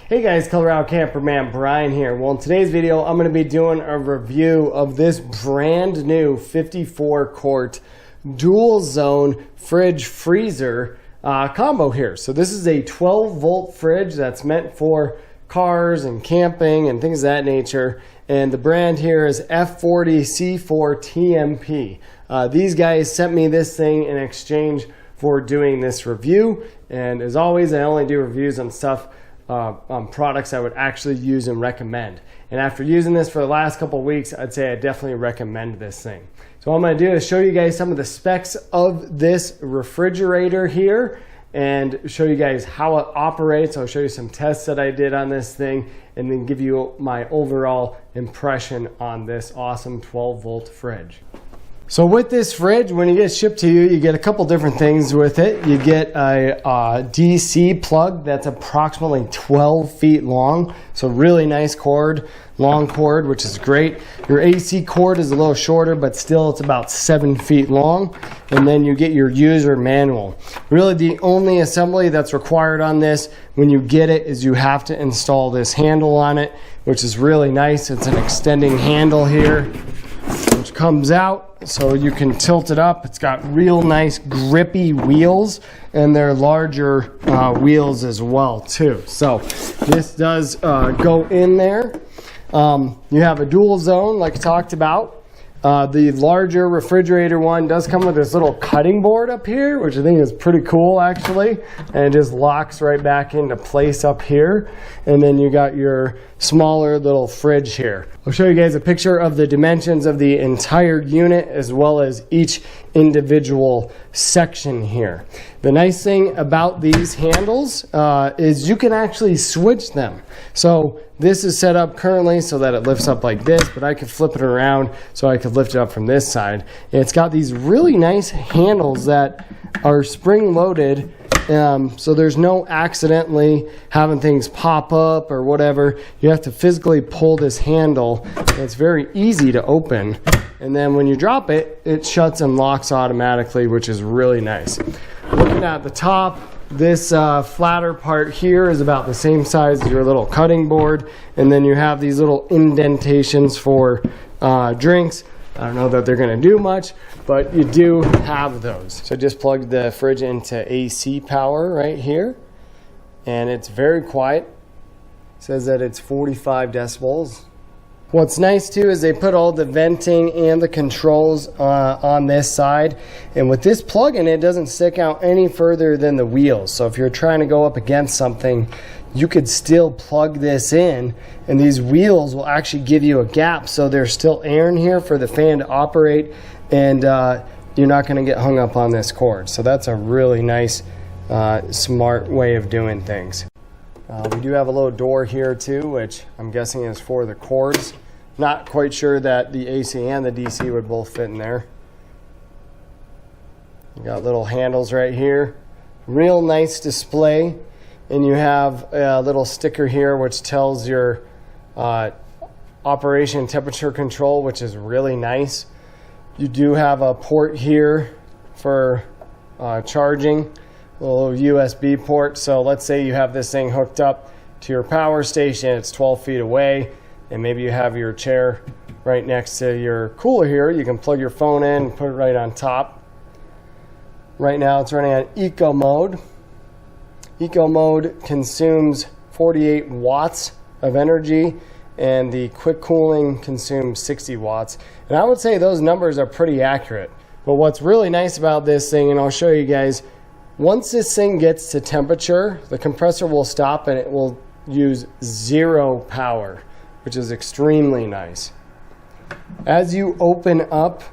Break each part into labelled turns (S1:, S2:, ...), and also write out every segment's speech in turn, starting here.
S1: Hey guys, Colorado Camperman Brian here. Well, in today's video, I'm going to be doing a review of this brand new 54 quart dual zone fridge freezer combo here. So this is a 12 volt fridge that's meant for cars and camping and things of that nature. And the brand here is F40C4TMP. These guys sent me this thing in exchange for doing this review. And as always, I only do reviews on stuff on products I would actually use and recommend. And after using this for the last couple of weeks, I'd say I definitely recommend this thing. So what I'm going to do is show you guys some of the specs of this refrigerator here and show you guys how it operates. I'll show you some tests that I did on this thing and then give you my overall impression on this awesome 12 volt fridge. So with this fridge, when it gets shipped to you, you get a couple different things with it. You get a DC plug that's approximately 12 feet long. So really nice cord, long cord, which is great. Your AC cord is a little shorter, but still it's about 7 feet long. And then you get your user manual. Really the only assembly that's required on this when you get it is you have to install this handle on it, which is really nice. It's an extending handle here, which comes out so you can tilt it up. It's got real nice grippy wheels, and they're larger wheels as well too. So this does go in there. You have a dual zone like I talked about. The larger refrigerator one does come with this little cutting board up here, which I think is pretty cool actually, and it just locks right back into place up here. And then you got your smaller little fridge here. I'll show you guys a picture of the dimensions of the entire unit as well as each individual section here. The nice thing about these handles is you can actually switch them. So this is set up currently so that it lifts up like this, but I could flip it around so I could lift it up from this side. And it's got these really nice handles that are spring loaded, so there's no accidentally having things pop up or whatever. You have to physically pull this handle. It's very easy to open, and then when you drop it, it shuts and locks automatically, which is really nice. Looking at the top, this flatter part here is about the same size as your little cutting board, and then you have these little indentations for drinks. I don't know that they're going to do much, but you do have those. So just plug the fridge into AC power right here, and it's very quiet. It says that it's 45 decibels. What's nice too is they put all the venting and the controls on this side, and with this plug in, it doesn't stick out any further than the wheels. So if you're trying to go up against something, you could still plug this in, and these wheels will actually give you a gap so there's still air in here for the fan to operate, and you're not going to get hung up on this cord. So that's a really nice smart way of doing things. We do have a little door here too, which I'm guessing is for the cords. Not quite sure that the AC and the DC would both fit in there. You got little handles right here. Real nice display. And you have a little sticker here which tells your operation temperature control, which is really nice. You do have a port here for charging, a little USB port. So let's say you have this thing hooked up to your power station, it's 12 feet away, and maybe you have your chair right next to your cooler here. You can plug your phone in and put it right on top. Right now it's running on eco mode. Eco mode consumes 48 watts of energy, and the quick cooling consumes 60 watts. And I would say those numbers are pretty accurate. But what's really nice about this thing, and I'll show you guys, once this thing gets to temperature, the compressor will stop and it will use 0 power, which is extremely nice. As you open up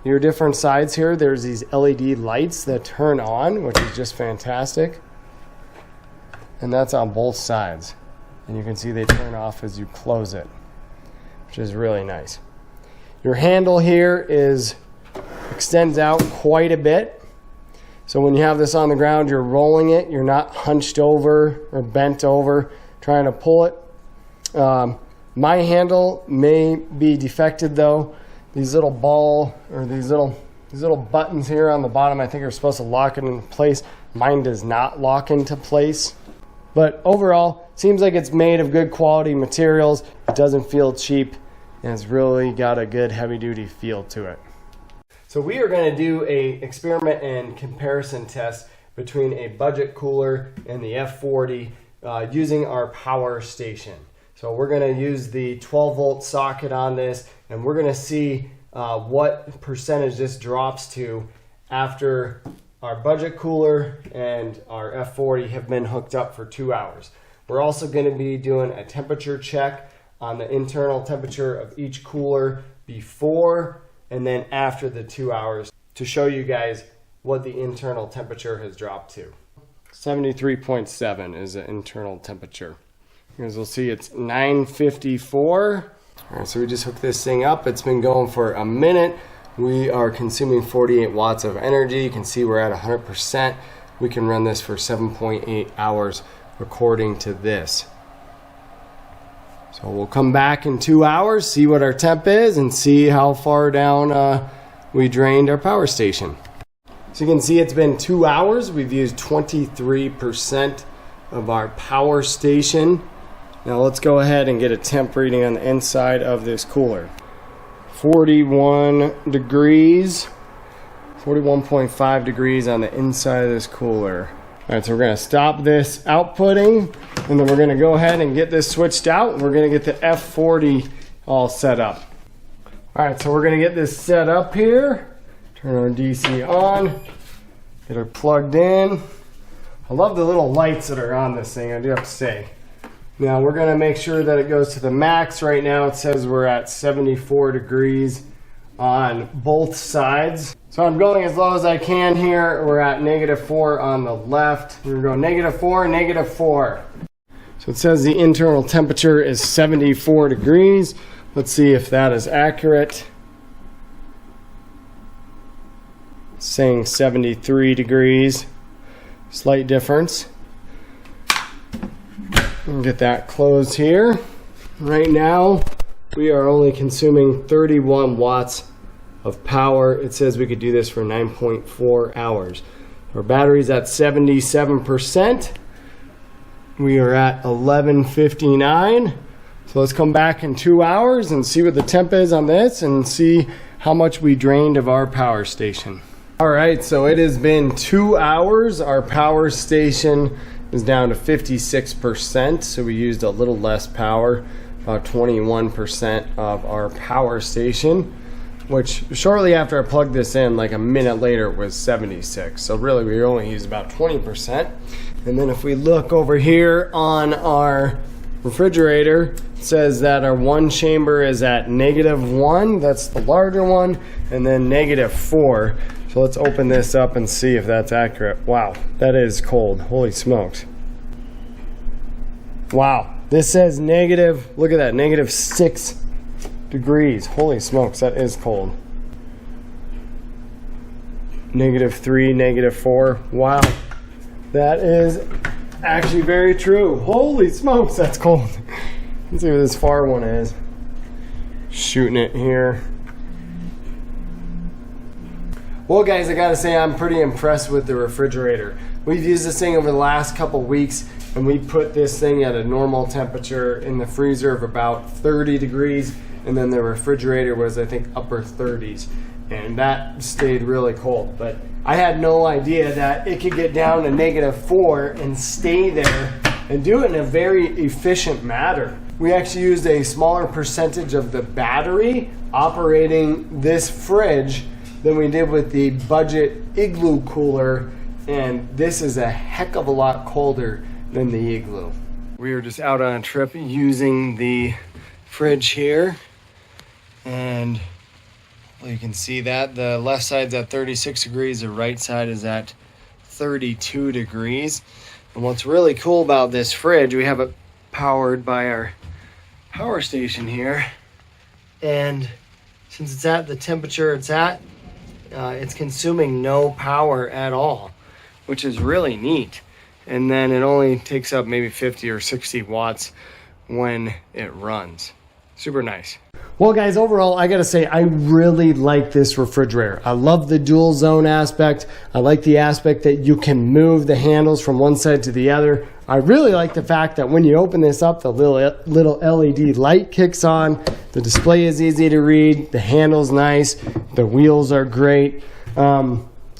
S1: your different sides here, there's these LED lights that turn on, which is just fantastic. And that's on both sides. And you can see they turn off as you close it, which is really nice. Your handle here extends out quite a bit. So when you have this on the ground, you're rolling it. You're not hunched over or bent over trying to pull it. My handle may be defected though. These little these little buttons here on the bottom, I think are supposed to lock it into place. Mine does not lock into place. But overall, seems like it's made of good quality materials. It doesn't feel cheap, and it's really got a good heavy-duty feel to it. So we are going to do an experiment and comparison test between a budget cooler and the F40 using our power station. So we're going to use the 12-volt socket on this, and we're going to see what percentage this drops to after our budget cooler and our F40 have been hooked up for 2 hours. We're also going to be doing a temperature check on the internal temperature of each cooler before and then after the 2 hours to show you guys what the internal temperature has dropped to. 73.7 is the internal temperature. As we'll see, it's 954. All right, so we just hooked this thing up. It's been going for a minute. We are consuming 48 watts of energy. You can see we're at 100%. We can run this for 7.8 hours according to this. So we'll come back in 2 hours, see what our temp is, and see how far down we drained our power station. So you can see it's been 2 hours. We've used 23% of our power station. Now let's go ahead and get a temp reading on the inside of this cooler. 41 degrees, 41.5 degrees on the inside of this cooler. All right, so we're gonna stop this outputting, and then we're gonna go ahead and get this switched out, and we're gonna get the F40 all set up. All right, so we're gonna get this set up here. Turn our DC on, get her plugged in. I love the little lights that are on this thing, I do have to say. Now we're gonna make sure that it goes to the max. Right now it says we're at 74 degrees on both sides. So I'm going as low as I can here. We're at -4 on the left. We're gonna go -4, -4. So it says the internal temperature is 74 degrees. Let's see if that is accurate. It's saying 73 degrees. Slight difference. We'll get that closed here. Right now, we are only consuming 31 watts of power. It says we could do this for 9.4 hours. Our battery's at 77%. We are at 11:59. So let's come back in 2 hours and see what the temp is on this and see how much we drained of our power station. All right, so it has been 2 hours. Our power station is down to 56%, so we used a little less power, about 21% of our power station, which shortly after I plugged this in, like a minute later, it was 76. So really we only used about 20%. And then if we look over here on our refrigerator, it says that our one chamber is at -1, that's the larger one, and then -4. So let's open this up and see if that's accurate. Wow, that is cold. Holy smokes. Wow, this says negative, look at that, -6 degrees. Holy smokes, that is cold. -3, -4. Wow, that is actually very true. Holy smokes, that's cold. Let's see what this far one is. Shooting it here. Well guys, I gotta say I'm pretty impressed with the refrigerator. We've used this thing over the last couple weeks, and we put this thing at a normal temperature in the freezer of about 30 degrees, and then the refrigerator was, I think, upper 30s, and that stayed really cold. But I had no idea that it could get down to -4 and stay there and do it in a very efficient manner. We actually used a smaller percentage of the battery operating this fridge than we did with the budget Igloo cooler, and this is a heck of a lot colder than the Igloo. We were just out on a trip using the fridge here, and well, you can see that the left side's at 36 degrees, the right side is at 32 degrees. And what's really cool about this fridge, we have it powered by our power station here, and since it's at the temperature it's at, it's consuming no power at all, which is really neat. And then it only takes up maybe 50 or 60 watts when it runs. Super nice. Well guys, overall I gotta say I really like this refrigerator. I love the dual zone aspect. I like the aspect that you can move the handles from one side to the other. I really like the fact that when you open this up, the little LED light kicks on. The display is easy to read. The handle's nice. The wheels are great.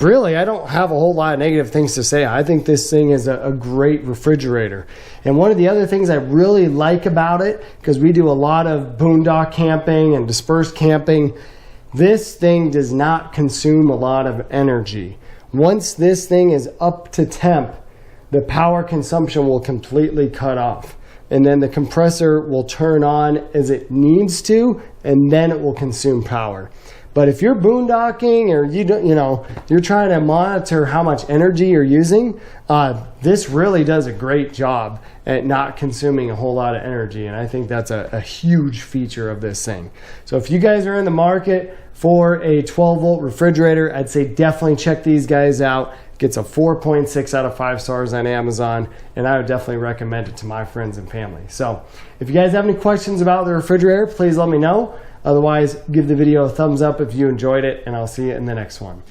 S1: Really, I don't have a whole lot of negative things to say. I think this thing is a great refrigerator. And one of the other things I really like about it, because we do a lot of boondock camping and dispersed camping, this thing does not consume a lot of energy. Once this thing is up to temp, the power consumption will completely cut off. And then the compressor will turn on as it needs to, and then it will consume power. But if you're boondocking or you're trying to monitor how much energy you're using, this really does a great job at not consuming a whole lot of energy. And I think that's a huge feature of this thing. So if you guys are in the market for a 12-volt refrigerator, I'd say definitely check these guys out. It gets a 4.6 out of 5 stars on Amazon, and I would definitely recommend it to my friends and family. So if you guys have any questions about the refrigerator, please let me know. Otherwise, give the video a thumbs up if you enjoyed it, and I'll see you in the next one.